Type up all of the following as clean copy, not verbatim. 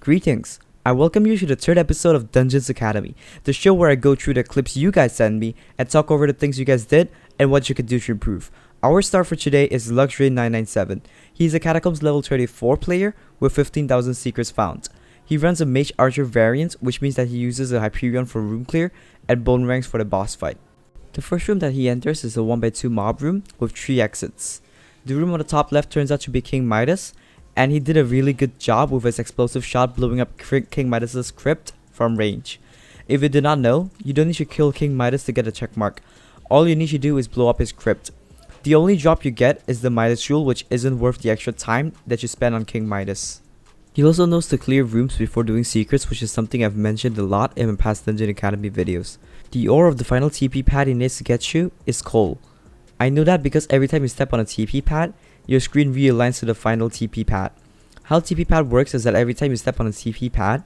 Greetings! I welcome you to the third episode of Dungeons Academy, the show where I go through the clips you guys send me and talk over the things you guys did and what you could do to improve. Our star for today is Luxury997. He's a Catacombs level 34 player with 15,000 secrets found. He runs a Mage Archer variant, which means that he uses a Hyperion for room clear and Bone Ranks for the boss fight. The first room that he enters is a 1x2 mob room with 3 exits. The room on the top left turns out to be King Midas, and he did a really good job with his explosive shot blowing up King Midas's crypt from range. If you did not know, you don't need to kill King Midas to get a checkmark. All you need to do is blow up his crypt. The only drop you get is the Midas Jewel, which isn't worth the extra time that you spend on King Midas. He also knows to clear rooms before doing secrets, which is something I've mentioned a lot in my past Dungeon Academy videos. The ore of the final TP pad he needs to get you is coal. I know that because every time you step on a TP pad, your screen realigns to the final TP pad. How TP pad works is that every time you step on a TP pad,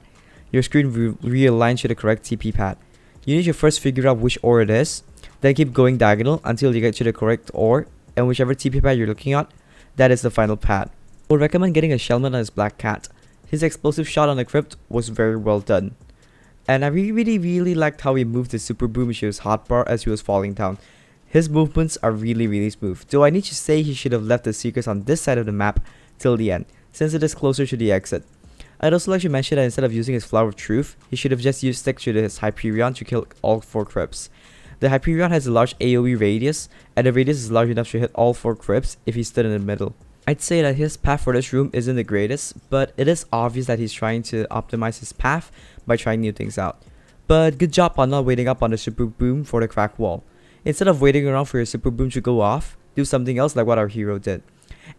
your screen realigns to the correct TP pad. You need to first figure out which ore it is, then keep going diagonal until you get to the correct ore, and whichever TP pad you're looking at, that is the final pad. I would recommend getting a Shellman on his Black Cat. His explosive shot on the crypt was very well done. And I really liked how he moved his super boom into his hotbar as he was falling down. His movements are really smooth, though I need to say he should have left the secrets on this side of the map till the end, since it is closer to the exit. I'd also like to mention that instead of using his Flower of Truth, he should have just stick to his Hyperion to kill all 4 crypts. The Hyperion has a large AoE radius, and the radius is large enough to hit all 4 crypts if he stood in the middle. I'd say that his path for this room isn't the greatest, but it is obvious that he's trying to optimize his path by trying new things out. But good job on not waiting up on the super boom for the cracked wall. Instead of waiting around for your super boom to go off, do something else like what our hero did.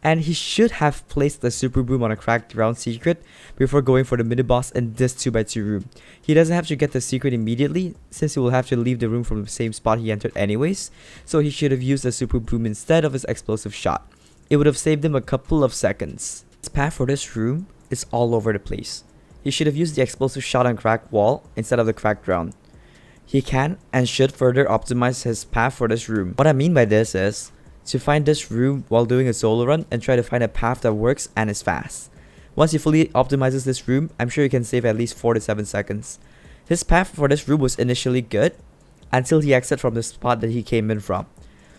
And he should have placed the super boom on a cracked ground secret before going for the mini boss in this 2x2 room. He doesn't have to get the secret immediately, since he will have to leave the room from the same spot he entered anyways, so he should have used the super boom instead of his explosive shot. It would have saved him a couple of seconds. His path for this room is all over the place. He should have used the explosive shot on cracked wall instead of the cracked ground. He can and should further optimize his path for this room. What I mean by this is to find this room while doing a solo run and try to find a path that works and is fast. Once he fully optimizes this room, I'm sure he can save at least 4 to 7 seconds. His path for this room was initially good until he exited from the spot that he came in from.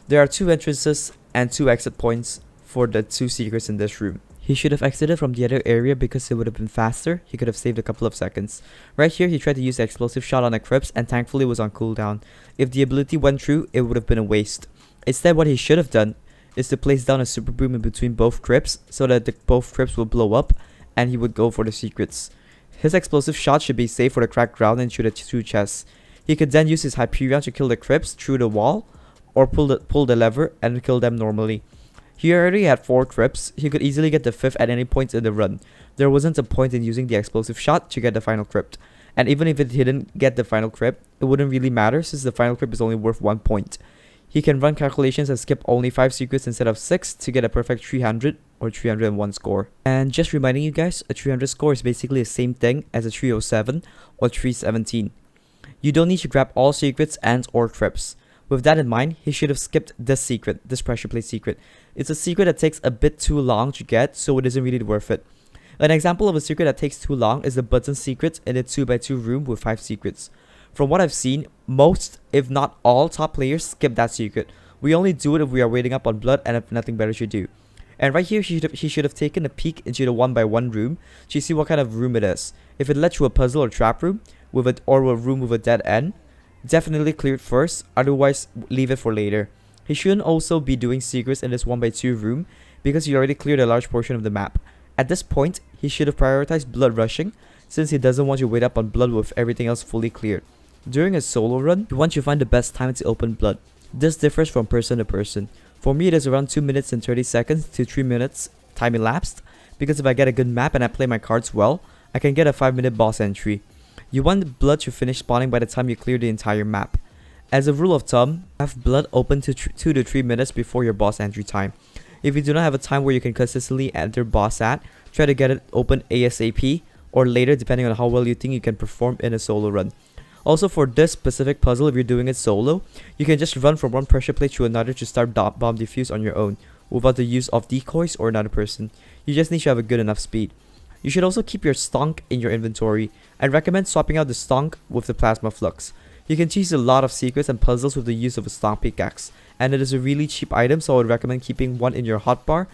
There are 2 entrances and 2 exit points for the 2 secrets in this room. He should have exited from the other area because it would have been faster. He could have saved a couple of seconds. Right here, he tried to use the explosive shot on the crypts and thankfully was on cooldown. If the ability went through, it would have been a waste. Instead, what he should have done is to place down a super boom in between both crypts so that both crypts will blow up and he would go for the secrets. His explosive shot should be safe for the cracked ground and shoot the 2 chests. He could then use his Hyperion to kill the crypts through the wall or pull the lever and kill them normally. He already had 4 crypts. He could easily get the 5th at any point in the run. There wasn't a point in using the explosive shot to get the final crypt. And even if he didn't get the final crypt, it wouldn't really matter since the final crypt is only worth 1 point. He can run calculations and skip only 5 secrets instead of 6 to get a perfect 300 or 301 score. And just reminding you guys, a 300 score is basically the same thing as a 307 or 317. You don't need to grab all secrets and or crypts. With that in mind, he should have skipped this secret, this pressure plate secret. It's a secret that takes a bit too long to get, so it isn't really worth it. An example of a secret that takes too long is the button secret in a 2x2 room with 5 secrets. From what I've seen, most, if not all, top players skip that secret. We only do it if we are waiting up on blood and have nothing better to do. And right here, he should have taken a peek into the 1x1 room to see what kind of room it is. If it led to a puzzle or trap room, or a room with a dead end, definitely clear it first, otherwise leave it for later. He shouldn't also be doing secrets in this 1x2 room because he already cleared a large portion of the map. At this point, he should have prioritized blood rushing since he doesn't want to wait up on blood with everything else fully cleared. During a solo run, you want to find the best time to open blood. This differs from person to person. For me, it is around 2 minutes and 30 seconds to 3 minutes time elapsed because if I get a good map and I play my cards well, I can get a 5-minute boss entry. You want the blood to finish spawning by the time you clear the entire map. As a rule of thumb, have blood open to 2 to 3 minutes before your boss entry time. If you do not have a time where you can consistently enter boss at, try to get it open ASAP or later depending on how well you think you can perform in a solo run. Also for this specific puzzle, if you're doing it solo, you can just run from one pressure plate to another to start bomb defuse on your own without the use of decoys or another person. You just need to have a good enough speed. You should also keep your stonk in your inventory. I'd recommend swapping out the stonk with the plasma flux. You can cheese a lot of secrets and puzzles with the use of a stonk pickaxe, and it is a really cheap item, so I would recommend keeping one in your hotbar.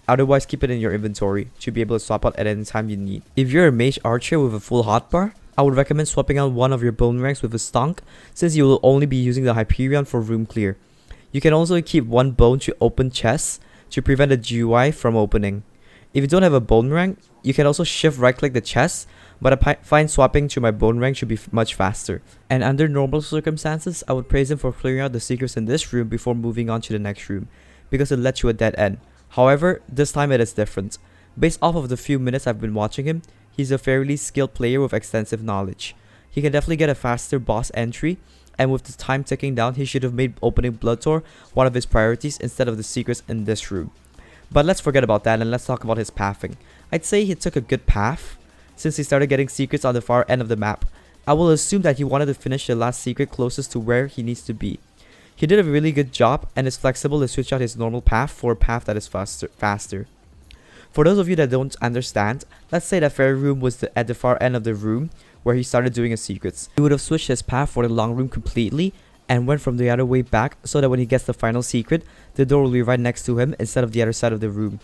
Otherwise, keep it in your inventory to be able to swap out at any time you need. If you're a mage archer with a full hotbar, I would recommend swapping out one of your bone ranks with a stonk, since you will only be using the Hyperion for room clear. You can also keep one bone to open chests to prevent the GUI from opening. If you don't have a bone rank, you can also shift right click the chest, but I find swapping to my bone rank should be much faster. And under normal circumstances, I would praise him for clearing out the secrets in this room before moving on to the next room, because it led to a dead end. However, this time it is different. Based off of the few minutes I've been watching him, he's a fairly skilled player with extensive knowledge. He can definitely get a faster boss entry, and with the time ticking down, he should have made opening Bloodtor one of his priorities instead of the secrets in this room. But let's forget about that and let's talk about his pathing. I'd say he took a good path, since he started getting secrets on the far end of the map. I will assume that he wanted to finish the last secret closest to where he needs to be. He did a really good job and is flexible to switch out his normal path for a path that is faster. For those of you that don't understand, let's say that Fairy Room was at the far end of the room where he started doing his secrets. He would have switched his path for the long room completely and went from the other way back, so that when he gets the final secret, the door will be right next to him instead of the other side of the room.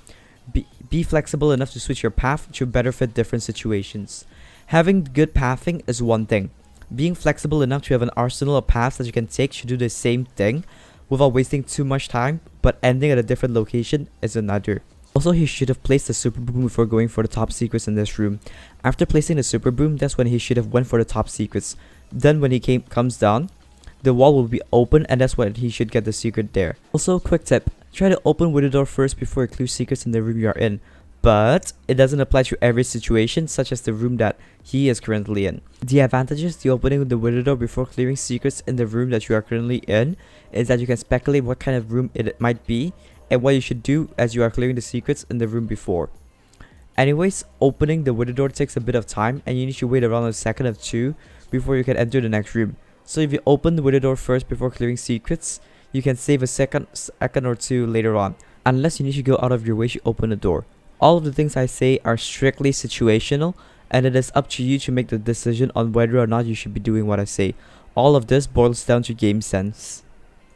Be flexible enough to switch your path to better fit different situations. Having good pathing is one thing. Being flexible enough to have an arsenal of paths that you can take to do the same thing without wasting too much time but ending at a different location is another. Also, he should have placed the super boom before going for the top secrets in this room. After placing the super boom, that's when he should have went for the top secrets. Then when he comes down, the wall will be open and that's when he should get the secret there. Also, quick tip, try to open with the door first before you clear secrets in the room you are in. But it doesn't apply to every situation, such as the room that he is currently in. The advantages to opening the window door before clearing secrets in the room that you are currently in is that you can speculate what kind of room it might be and what you should do as you are clearing the secrets in the room before. Anyways, opening the window door takes a bit of time and you need to wait around a second or two before you can enter the next room. So if you open the window door first before clearing secrets, you can save a second or two later on, unless you need to go out of your way to open the door. All of the things I say are strictly situational, and it is up to you to make the decision on whether or not you should be doing what I say. All of this boils down to game sense.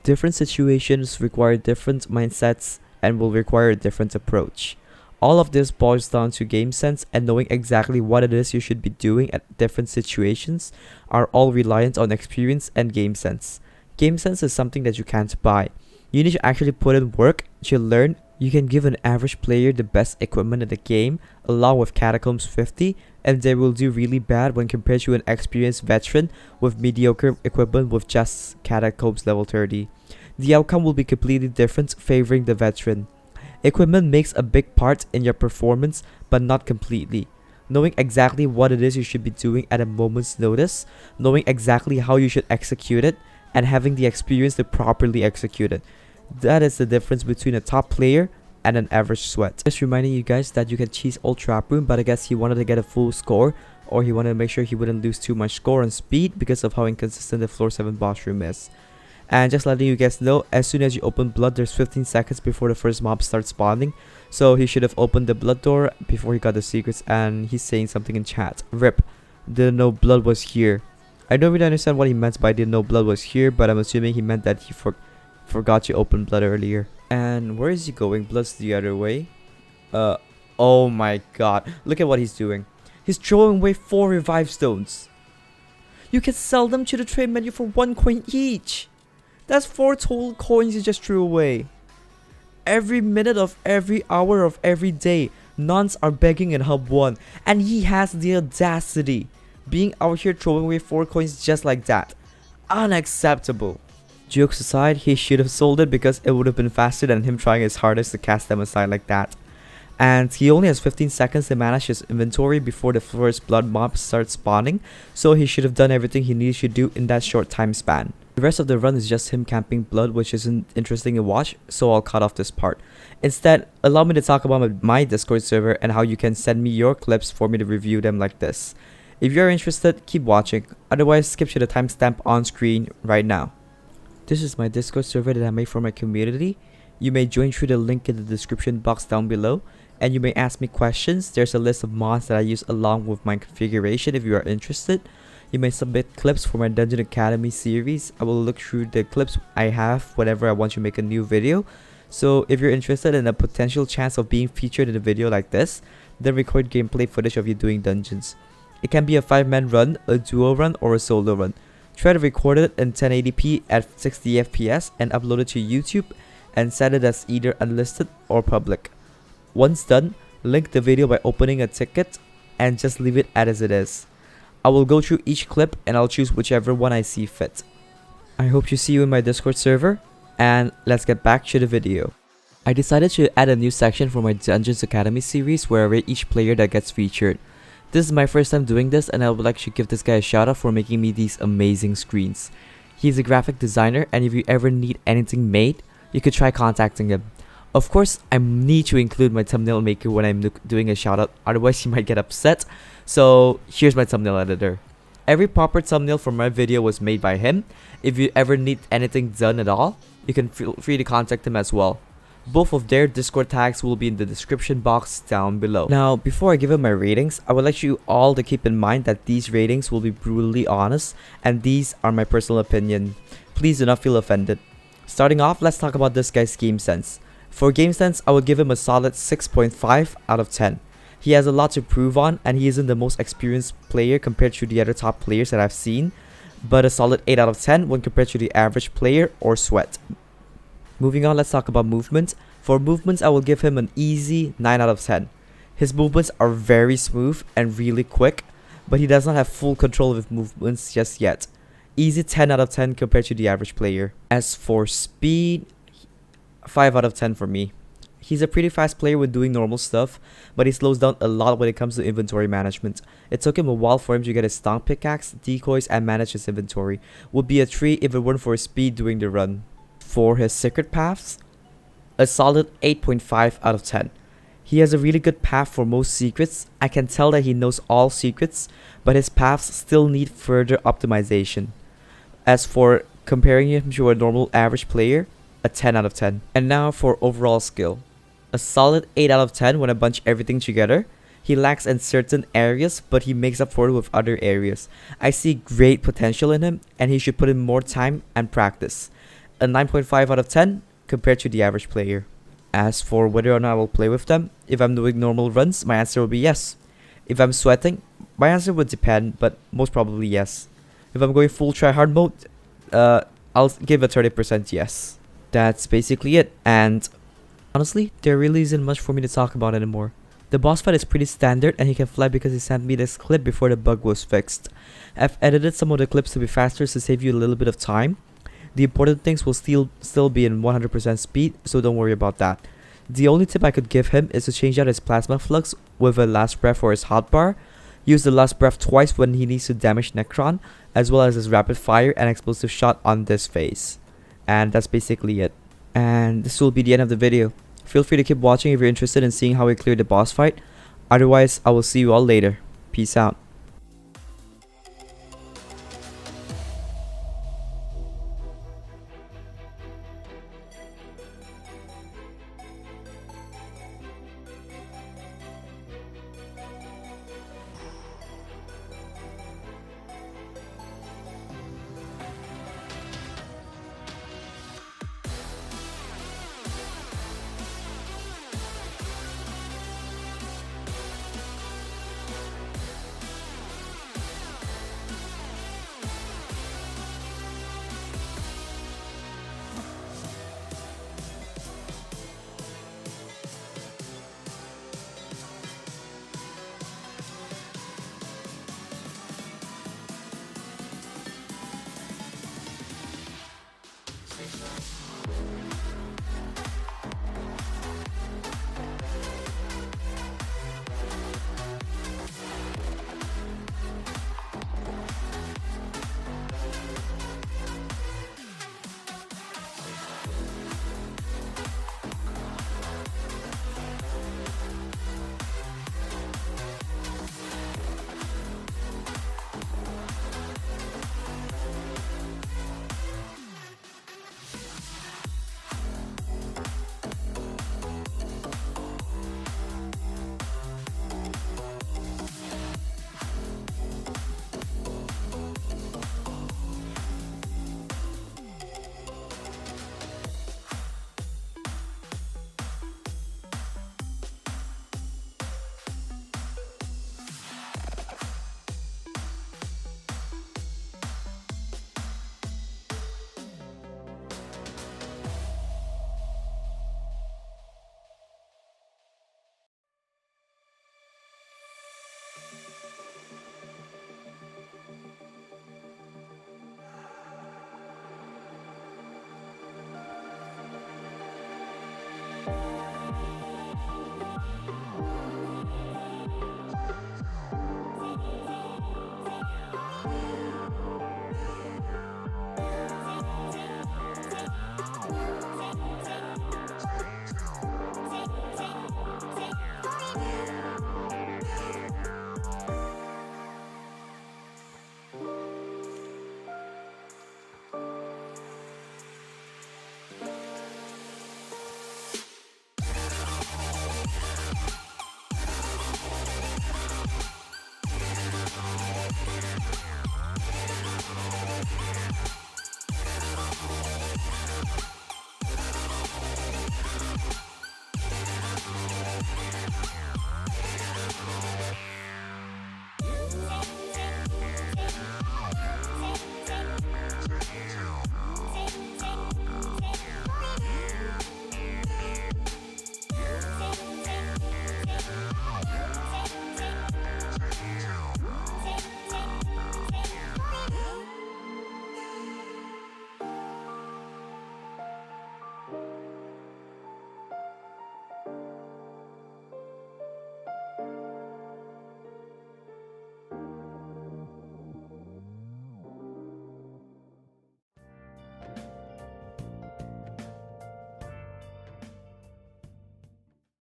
Different situations require different mindsets and will require a different approach. All of this boils down to game sense, and knowing exactly what it is you should be doing at different situations are all reliant on experience and game sense. Game sense is something that you can't buy. You need to actually put in work to learn. You can give an average player the best equipment in the game along with Catacombs 50 and they will do really bad when compared to an experienced veteran with mediocre equipment with just Catacombs level 30. The outcome will be completely different, favoring the veteran. Equipment makes a big part in your performance, but not completely. Knowing exactly what it is you should be doing at a moment's notice, knowing exactly how you should execute it, and having the experience to properly execute it. That is the difference between a top player and an average sweat. Just reminding you guys that you can cheese Old Trap Room, but I guess he wanted to get a full score, or he wanted to make sure he wouldn't lose too much score on speed because of how inconsistent the floor 7 boss room is. And just letting you guys know, as soon as you open blood, there's 15 seconds before the first mob starts spawning, so he should have opened the blood door before he got the secrets. And he's saying something in chat. RIP, didn't know blood was here. I don't really understand what he meant by didn't know blood was here, but I'm assuming he meant that he forgot to open blood earlier. And where is he going? Blood's the other way. Oh my god. Look at what he's doing. He's throwing away 4 revive stones. You can sell them to the trade menu for 1 coin each. That's 4 total coins you just threw away. Every minute of every hour of every day, nuns are begging in Hub 1. And he has the audacity. Being out here throwing away 4 coins just like that. Unacceptable. Jokes aside, he should have sold it because it would have been faster than him trying his hardest to cast them aside like that. And he only has 15 seconds to manage his inventory before the first blood mob starts spawning, so he should have done everything he needs to do in that short time span. The rest of the run is just him camping blood, which isn't interesting to watch, so I'll cut off this part. Instead, allow me to talk about my Discord server and how you can send me your clips for me to review them like this. If you're interested, keep watching, otherwise skip to the timestamp on screen right now. This is my Discord server that I made for my community. You may join through the link in the description box down below. and you may ask me questions. There's a list of mods that I use along with my configuration if you are interested. You may submit clips for my Dungeon Academy series. I will look through the clips I have whenever I want to make a new video. So if you're interested in a potential chance of being featured in a video like this, then record gameplay footage of you doing dungeons. It can be a 5-man run, a duo run, or a solo run. Try to record it in 1080p at 60 FPS and upload it to YouTube and set it as either unlisted or public. Once done, link the video by opening a ticket and just leave it as it is. I will go through each clip and I'll choose whichever one I see fit. I hope to see you in my Discord server, and let's get back to the video. I decided to add a new section for my Dungeons Academy series where I rate each player that gets featured. This is my first time doing this, and I would like to give this guy a shout out for making me these amazing screens. He's a graphic designer, and if you ever need anything made, you could try contacting him. Of course, I need to include my thumbnail maker when I'm doing a shout out, otherwise he might get upset. So here's my thumbnail editor. Every proper thumbnail for my video was made by him. If you ever need anything done at all, you can feel free to contact him as well. Both of their Discord tags will be in the description box down below. Now, before I give him my ratings, I would like you all to keep in mind that these ratings will be brutally honest, and these are my personal opinion. Please do not feel offended. Starting off, let's talk about this guy's game sense. For game sense, I would give him a solid 6.5 out of 10. He has a lot to prove on, and he isn't the most experienced player compared to the other top players that I've seen, but a solid 8 out of 10 when compared to the average player or Sweat. Moving on, let's talk about movement. For movements, I will give him an easy 9 out of 10. His movements are very smooth and really quick, but he does not have full control of his movements just yet. Easy 10 out of 10 compared to the average player. As for speed, 5 out of 10 for me. He's a pretty fast player when doing normal stuff, but he slows down a lot when it comes to inventory management. It took him a while for him to get his stomp pickaxe, decoys, and manage his inventory. Would be a 3 if it weren't for his speed during the run. For his secret paths, a solid 8.5 out of 10. He has a really good path for most secrets. I can tell that he knows all secrets, but his paths still need further optimization. As for comparing him to a normal average player, a 10 out of 10. And now for overall skill. A solid 8 out of 10 when I bunch everything together. He lacks in certain areas, but he makes up for it with other areas. I see great potential in him, and he should put in more time and practice. A 9.5 out of 10 compared to the average player. As for whether or not I will play with them, if I'm doing normal runs, my answer will be yes. If I'm sweating, my answer would depend, but most probably yes. If I'm going full tryhard mode, I'll give a 30% yes. That's basically it, and honestly, there really isn't much for me to talk about anymore. The boss fight is pretty standard, and he can fly because he sent me this clip before the bug was fixed. I've edited some of the clips to be faster to save you a little bit of time. The important things will still be in 100% speed, so don't worry about that. The only tip I could give him is to change out his plasma flux with a last breath for his hotbar. Use the last breath twice when he needs to damage Necron, as well as his rapid fire and explosive shot on this phase. And that's basically it. And this will be the end of the video. Feel free to keep watching if you're interested in seeing how we clear the boss fight. Otherwise, I will see you all later. Peace out.